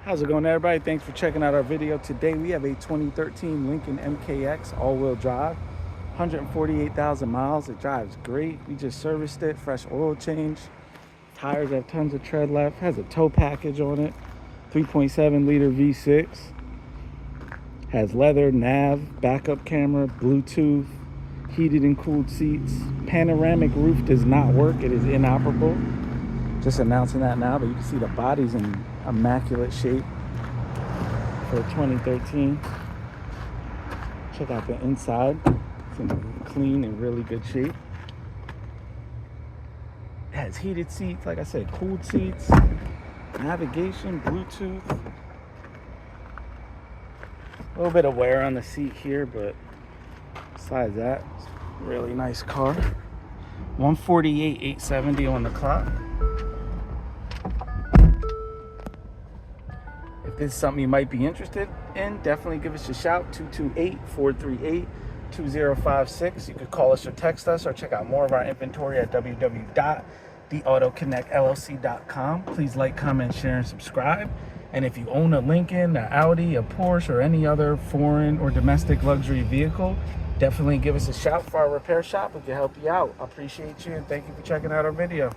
How's it going, everybody? Thanks for checking out our video. Today we have a 2013 Lincoln MKX all-wheel drive, 148,000 miles. It drives great. We just serviced it, fresh oil change. Tires have tons of tread left. Has a tow package on it. 3.7 liter V6. Has leather, nav, backup camera, Bluetooth, heated and cooled seats. Panoramic roof does not work. It is inoperable. Just announcing that now, but you can see the body's in immaculate shape for 2013. Check out the inside. It's in clean and really good shape. It has heated seats, like I said, cooled seats, navigation, Bluetooth. A little bit of wear on the seat here, but besides that, it's a really nice car. 148,870 on the clock. If this is something you might be interested in, definitely give us a shout. 228-438-2056. You could call us or text us, or check out more of our inventory at www.theautoconnectllc.com. Please like, comment, share, and subscribe. And if you own a Lincoln, an Audi, a Porsche, or any other foreign or domestic luxury vehicle, definitely give us a shout for our repair shop. We can help you out. I appreciate you, and thank you for checking out our video.